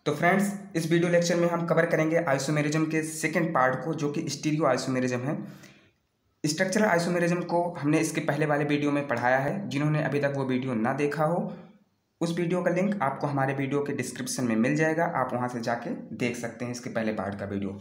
तो फ्रेंड्स, इस video lecture में हम कवर करेंगे आइसोमेरिज्म के सेकंड पार्ट को, जो कि स्टीरियो आइसोमेरिज्म है। स्ट्रक्चरल आइसोमेरिज्म को हमने इसके पहले वाले वीडियो में पढ़ाया है। जिन्होंने अभी तक वो वीडियो ना देखा हो, उस वीडियो का लिंक आपको हमारे वीडियो के डिस्क्रिप्शन में मिल जाएगा, आप वहाँ से जाके देख सकते हैं इसके पहले पार्ट का वीडियो।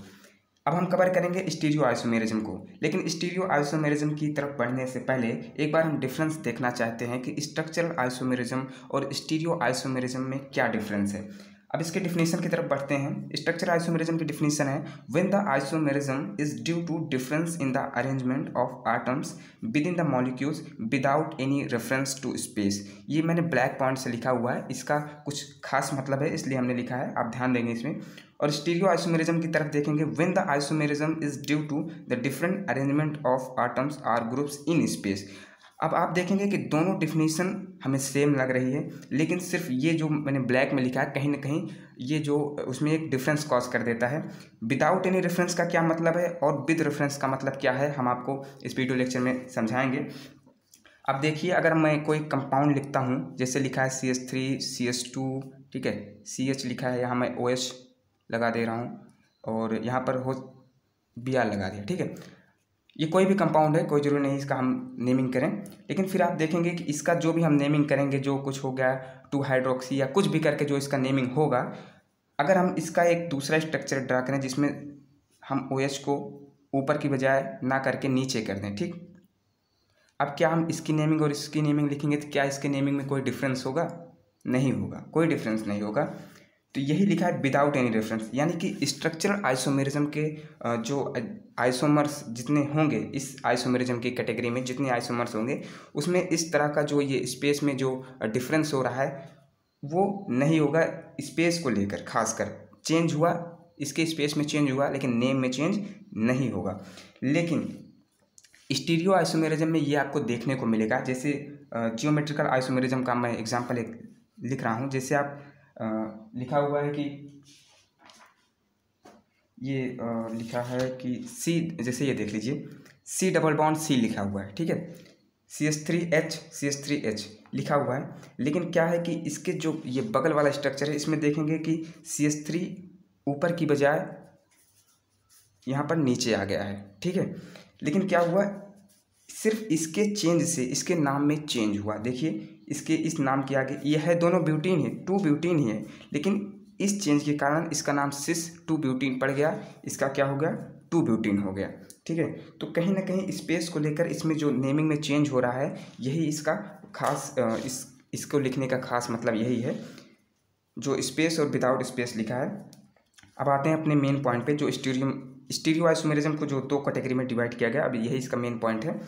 अब हम कवर करेंगे स्टीरियो आइसोमेरिज्म को, लेकिन स्टीरियो आइसोमेरिज्म की तरफ बढ़ने से पहले एक बार हम डिफरेंस देखना चाहते हैं कि स्ट्रक्चरल आइसोमेरिज्म और स्टीरियो आइसोमेरिज्म में क्या डिफरेंस है। अब इसके डिफिनीशन की तरफ बढ़ते हैं। स्ट्रक्चरल आइसोमेरिज्म की डिफिनीशन है, when the isomerism is due to difference in the arrangement of atoms within the molecules without any reference to space. ये मैंने ब्लैक पॉइंट से लिखा हुआ है, इसका कुछ खास मतलब है इसलिए हमने लिखा है, आप ध्यान देंगे इसमें। और स्टीरियो आइसोमेरिज्म की तरफ देखेंगे, when the isomerism is due to the different arrangement of atoms or groups in space. अब आप देखेंगे कि दोनों डिफिनीशन हमें सेम लग रही है, लेकिन सिर्फ ये जो मैंने ब्लैक में लिखा है कहीं ना कहीं ये जो उसमें एक डिफरेंस कॉज कर देता है। विदाउट एनी रेफरेंस का क्या मतलब है और विद रेफरेंस का मतलब क्या है, हम आपको इस वीडियो लेक्चर में समझाएंगे। अब देखिए, अगर मैं कोई कंपाउंड लिखता हूँ, जैसे लिखा है CH3 CH2, ठीक है, CH लिखा है, यहाँ मैं OH लगा दे रहा हूँ और यहाँ पर हो Br लगा दिया, ठीक है। ये कोई भी कंपाउंड है, कोई जरूरी नहीं इसका हम नेमिंग करें, लेकिन फिर आप देखेंगे कि इसका जो भी हम नेमिंग करेंगे, जो कुछ हो गया 2 हाइड्रोक्सी या कुछ भी करके जो इसका नेमिंग होगा, अगर हम इसका एक दूसरा स्ट्रक्चर ड्रा करें जिसमें हम OH को ऊपर की बजाय ना करके नीचे कर दें, ठीक। अब क्या हम इसकी नेमिंग और इसकी नेमिंग लिखेंगे तो क्या इसके नेमिंग में कोई डिफरेंस होगा? नहीं होगा, कोई डिफरेंस नहीं होगा। तो यही लिखा है विदाउट एनी रेफरेंस, यानी कि स्ट्रक्चरल आइसोमेरिज्म के जो आइसोमर्स जितने होंगे, इस आइसोमेरिज्म की कैटेगरी में जितने आइसोमर्स होंगे, उसमें इस तरह का जो ये स्पेस में जो डिफरेंस हो रहा है वो नहीं होगा। स्पेस को लेकर खासकर चेंज हुआ, इसके स्पेस में चेंज हुआ, लेकिन नेम में चेंज नहीं होगा। लेकिन स्टीरियो आइसोमेरिज्म में ये आपको देखने को मिलेगा। जैसे जियोमेट्रिकल आइसोमेरिज्म का मैं एग्जांपल एक लिख रहा हूँ। जैसे आप लिखा हुआ है कि ये लिखा है कि C, जैसे ये देख लीजिए C डबल बॉन्ड C लिखा हुआ है, ठीक है, CH3H लिखा हुआ है। लेकिन क्या है कि इसके जो ये बगल वाला स्ट्रक्चर है, इसमें देखेंगे कि CH3 ऊपर की बजाय यहाँ पर नीचे आ गया है, ठीक है। लेकिन क्या हुआ, सिर्फ इसके चेंज से इसके नाम में चेंज हुआ। देखिए, इसके इस नाम के आगे ये है, दोनों ब्यूटीन है, 2 ब्यूटीन ही है, लेकिन इस चेंज के कारण इसका नाम सिस 2 ब्यूटीन पड़ गया, इसका क्या हो गया, 2 ब्यूटीन हो गया, ठीक है। तो कहीं ना कहीं स्पेस को लेकर इसमें जो नेमिंग में चेंज हो रहा है, यही इसका खास इसको लिखने का खास मतलब यही है, जो स्पेस और विदाउट स्पेस लिखा है। अब आते हैं अपने मेन पॉइंट पे, जो स्टीरियो आइसोमेरिज्म को जो 2 कैटेगरी में डिवाइड किया गया, अब यही इसका मेन पॉइंट है।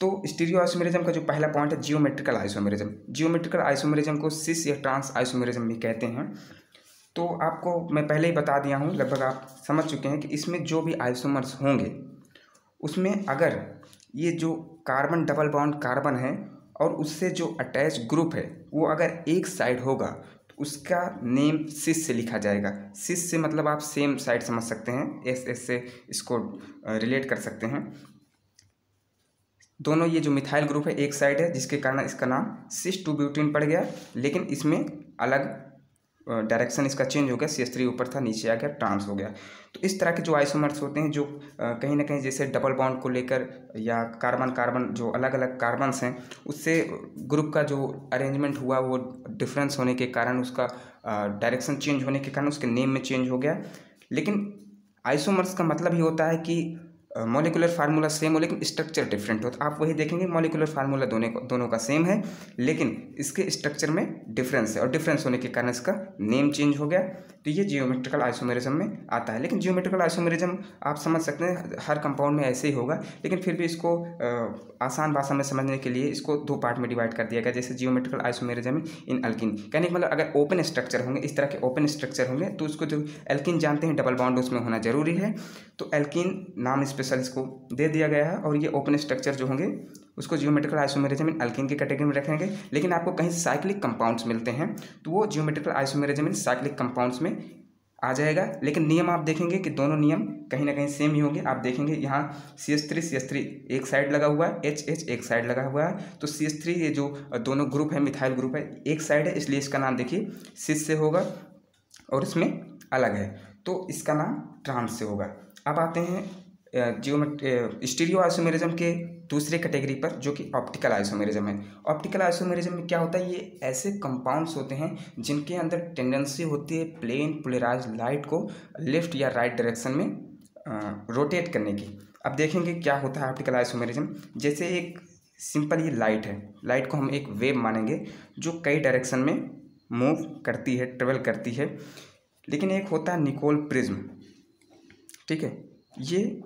तो स्टीरियो आइसोमेरिज्म का जो पहला पॉइंट है जियोमेट्रिकल आइसोमेरिज्म। जियोमेट्रिकल आइसोमेरिज्म को सिस या ट्रांस आइसोमेरिज्म भी कहते हैं। तो आपको मैं पहले ही बता दिया हूँ, लगभग आप समझ चुके हैं कि इसमें जो भी आइसोमर्स होंगे, उसमें अगर ये जो कार्बन डबल बॉन्ड कार्बन है और उससे जो अटैच ग्रुप है वो अगर एक साइड होगा, तो उसका नेम सिस से लिखा जाएगा। सिस से मतलब आप सेम साइड समझ सकते हैं, एस से इसको रिलेट कर सकते हैं। दोनों ये जो मिथाइल ग्रुप है एक साइड है, जिसके कारण इसका नाम सिस 2 ब्यूटीन पड़ गया, लेकिन इसमें अलग डायरेक्शन इसका चेंज हो गया, CH3 ऊपर था, नीचे आ गया, ट्रांस हो गया। तो इस तरह के जो आइसोमर्स होते हैं, जो कहीं ना कहीं जैसे डबल बॉन्ड को लेकर या कार्बन कार्बन जो अलग अलग कार्बन्स हैं, उससे ग्रुप का जो अरेंजमेंट हुआ वो डिफरेंस होने के कारण, उसका डायरेक्शन चेंज होने के कारण उसके नेम में चेंज हो गया। लेकिन आइसोमर्स का मतलब ही होता है कि मॉलिकुलर फार्मूला सेम हो लेकिन स्ट्रक्चर डिफरेंट हो। तो आप वही देखेंगे, मॉलिकुलर फार्मूला दोनों का सेम है, लेकिन इसके स्ट्रक्चर में डिफरेंस है, और डिफरेंस होने के कारण इसका नेम चेंज हो गया। तो ये जियोमेट्रिकल आइसोमेरिज्म में आता है। लेकिन जियोमेट्रिकल आइसोमेरिज्म आप समझ सकते हैं हर कंपाउंड में ऐसे ही होगा, लेकिन फिर भी इसको आसान भाषा में समझने के लिए इसको 2 पार्ट में डिवाइड कर दिया गया। जैसे जियोमेट्रिकल आइसोमेरिज्म इन अल्किन, कहने का मतलब अगर ओपन स्ट्रक्चर होंगे, इस तरह के ओपन स्ट्रक्चर होंगे, तो उसको जो एल्किन जानते हैं डबल बॉन्ड उसमें होना जरूरी है, तो एल्किन नाम स्पेशल इसको दे दिया गया है। और ये ओपन स्ट्रक्चर जो होंगे उसको जियोमेट्रिकल आइसोमेरिज्म इन अल्किन की कैटेगरी में रखेंगे। लेकिन आपको कहीं साइक्लिक कंपाउंड्स मिलते हैं तो वो geometrical isomerism in cyclic compounds में आ जाएगा। लेकिन नियम आप देखेंगे कि दोनों नियम कहीं ना कहीं सेम ही होंगे। आप देखेंगे यहाँ CH3 एक साइड लगा हुआ है, HH एक साइड लगा हुआ है, तो CH3 ये जो दोनों ग्रुप है, मिथाइल ग्रुप है, एक साइड है, इसलिए इसका नाम देखिए सिस से होगा। और इसमें अलग है, तो इसका नाम ट्रांस से होगा। अब आते हैं स्टीरियो आइसोमेरिज्म के दूसरे कैटेगरी पर, जो कि ऑप्टिकल आइसोमेरिज्म है। ऑप्टिकल आइसोमेरिज्म में क्या होता है, ये ऐसे कंपाउंड्स होते हैं जिनके अंदर टेंडेंसी होती है प्लेन पोलराइज लाइट को लेफ्ट या राइट डायरेक्शन में रोटेट करने की। अब देखेंगे क्या होता है ऑप्टिकल आइसोमेरिज्म। जैसे एक सिंपल ये लाइट है, लाइट को हम एक वेव मानेंगे जो कई डायरेक्शन में मूव करती है, ट्रेवल करती है। लेकिन एक होता है निकोल प्रिज्म, ठीक है, ये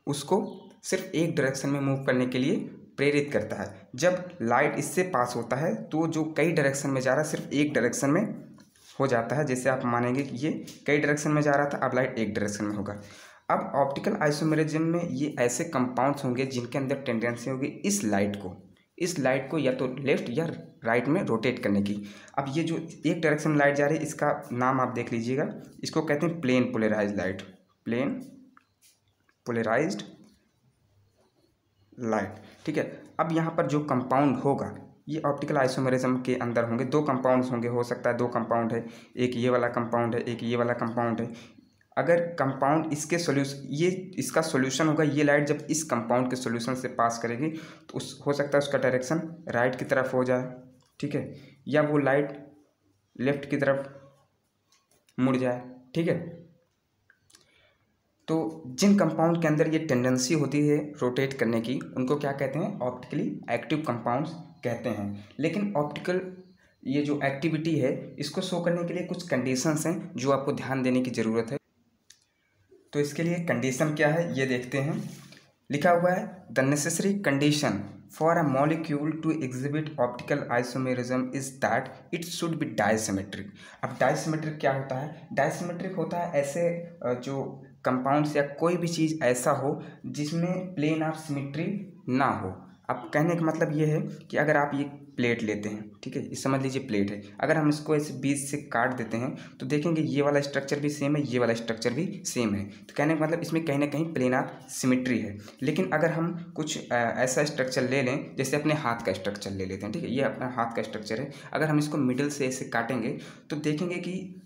उसको सिर्फ एक डायरेक्शन में मूव करने के लिए प्रेरित करता है। जब लाइट इससे पास होता है तो जो कई डायरेक्शन में जा रहा है सिर्फ एक डायरेक्शन में हो जाता है। जैसे आप मानेंगे कि ये कई डायरेक्शन में जा रहा था, अब लाइट एक डायरेक्शन में होगा। अब ऑप्टिकल आइसोमेरिज्म में ये ऐसे कंपाउंड्स होंगे जिनके अंदर टेंडेंसी होगी इस लाइट को या तो लेफ्ट या राइट में रोटेट करने की। अब ये जो एक डायरेक्शन में लाइट जा रही है, इसका नाम आप देख लीजिएगा, इसको कहते हैं plane polarised light, plane polarised light, ठीक है। अब यहाँ पर जो कंपाउंड होगा ये ऑप्टिकल आइसोमेरिज्म के अंदर होंगे। दो कंपाउंड्स होंगे, हो सकता है दो कंपाउंड है, एक ये वाला कंपाउंड है, एक ये वाला कंपाउंड है। अगर कंपाउंड इसके इसका सॉल्यूशन होगा, ये लाइट जब इस कंपाउंड के सॉल्यूशन से पास करेगी तो हो सकता है उसका डायरेक्शन राइट की तरफ हो जाए, ठीक है, या वो लाइट लेफ्ट की तरफ मुड़ जाए, ठीक है। तो जिन कंपाउंड के अंदर ये टेंडेंसी होती है रोटेट करने की, उनको क्या कहते हैं, ऑप्टिकली एक्टिव कंपाउंड्स कहते हैं। लेकिन ऑप्टिकल ये जो एक्टिविटी है इसको शो करने के लिए कुछ कंडीशंस हैं जो आपको ध्यान देने की ज़रूरत है। तो इसके लिए कंडीशन क्या है ये देखते हैं। लिखा हुआ है the necessary condition for a molecule to exhibit optical isomerism is that it should be dissymmetric. अब डायसिमेट्रिक क्या होता है, डायसिमेट्रिक होता है ऐसे जो कंपाउंड्स या कोई भी चीज़ ऐसा हो जिसमें प्लेन ऑफ सिमेट्री ना हो। अब कहने का मतलब ये है कि अगर आप ये प्लेट लेते हैं, ठीक है, ये समझ लीजिए प्लेट है, अगर हम इसको ऐसे बीच से काट देते हैं तो देखेंगे ये वाला स्ट्रक्चर भी सेम है, ये वाला स्ट्रक्चर भी सेम है। तो कहने का मतलब इसमें कहीं ना कहीं प्लेन ऑफ सिमेट्री है। लेकिन अगर हम कुछ ऐसा स्ट्रक्चर ले लें, जैसे अपने हाथ का स्ट्रक्चर ले लेते हैं, ठीक है, ये अपना हाथ का स्ट्रक्चर है, अगर हम इसको मिडिल से ऐसे काटेंगे तो देखेंगे कि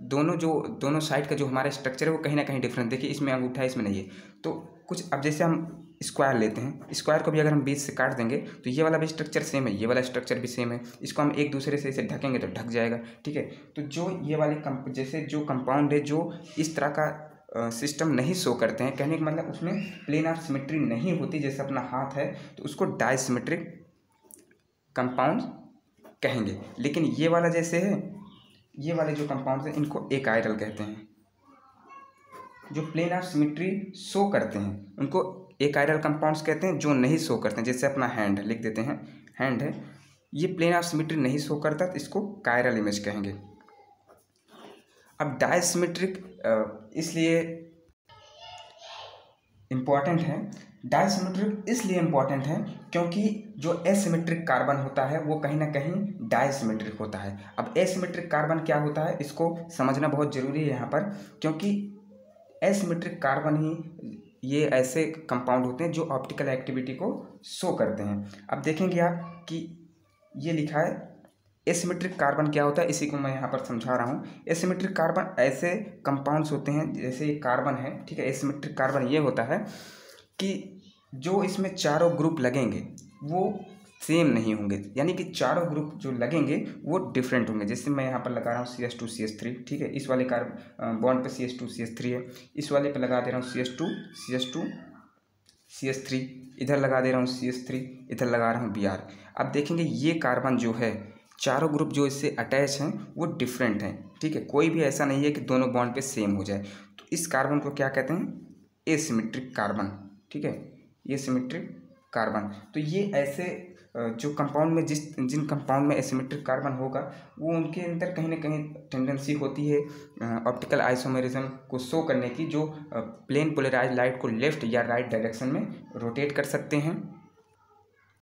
दोनों साइड का जो हमारा स्ट्रक्चर है वो कहीं ना कहीं डिफरेंट, देखिए इसमें अंगूठा है इसमें नहीं है। तो कुछ अब जैसे हम स्क्वायर लेते हैं, स्क्वायर को भी अगर हम बीच से काट देंगे तो ये वाला भी स्ट्रक्चर सेम है, ये वाला स्ट्रक्चर भी सेम है, इसको हम एक दूसरे से इसे ढकेंगे तो ढक जाएगा, ठीक है। तो जो ये वाले जैसे जो कंपाउंड है जो इस तरह का सिस्टम नहीं शो करते हैं, कहने का मतलब उसमें प्लेन ऑफ सिमेट्री नहीं होती, जैसे अपना हाथ है तो उसको डायसिमेट्रिक कंपाउंड कहेंगे। लेकिन ये वाला जैसे है, ये वाले जो कंपाउंड्स हैं इनको एकाइरल कहते हैं। जो प्लेन ऑफ सिमेट्री शो करते हैं उनको एकाइरल कंपाउंड्स कहते हैं, जो नहीं शो करते हैं, जैसे अपना हैंड लिख देते हैं, हैंड है, ये प्लेन ऑफ सिमेट्री नहीं शो करता तो इसको कायरल इमेज कहेंगे। अब डायसिमेट्रिक इसलिए इम्पॉर्टेंट है, डायसिमेट्रिक इसलिए इम्पॉर्टेंट है क्योंकि जो एसिमेट्रिक कार्बन होता है वो कहीं ना कहीं डायसिमेट्रिक होता है। अब एसिमेट्रिक कार्बन क्या होता है इसको समझना बहुत ज़रूरी है यहाँ पर, क्योंकि एसिमेट्रिक कार्बन ही ये ऐसे कंपाउंड होते हैं जो ऑप्टिकल एक्टिविटी को शो करते हैं। अब देखेंगे आप कि ये लिखा है एसिमेट्रिक कार्बन क्या होता है, इसी को मैं यहाँ पर समझा रहा हूँ। एसिमेट्रिक कार्बन ऐसे कंपाउंड्स होते हैं, जैसे ये कार्बन है, ठीक है, एसिमेट्रिक कार्बन ये होता है कि जो इसमें चारों ग्रुप लगेंगे वो सेम नहीं होंगे, यानी कि चारों ग्रुप जो लगेंगे वो डिफरेंट होंगे। जैसे मैं यहाँ पर लगा रहा हूँ CH2 CH3, ठीक है, इस वाले बॉन्ड पे CH2 CH3 है, इस वाले पे लगा दे रहा हूँ CH2 CH3, इधर लगा दे रहा हूँ CH3, इधर लगा रहा हूँ Br। अब देखेंगे ये कार्बन जो है, चारों ग्रुप जो इससे अटैच हैं वो डिफरेंट हैं, ठीक है, कोई भी ऐसा नहीं है कि दोनों बॉन्ड पे सेम हो जाए। तो इस कार्बन को क्या कहते हैं, एसिमेट्रिक कार्बन, ठीक है, ये सिमेट्रिक कार्बन। तो ये ऐसे जो कंपाउंड में जिन कंपाउंड में एसिमेट्रिक कार्बन होगा वो उनके अंदर कहीं ना कहीं टेंडेंसी होती है ऑप्टिकल आइसोमेरिज्म को शो करने की, जो प्लेन पोलराइज्ड लाइट को लेफ्ट या राइट डायरेक्शन में रोटेट कर सकते हैं।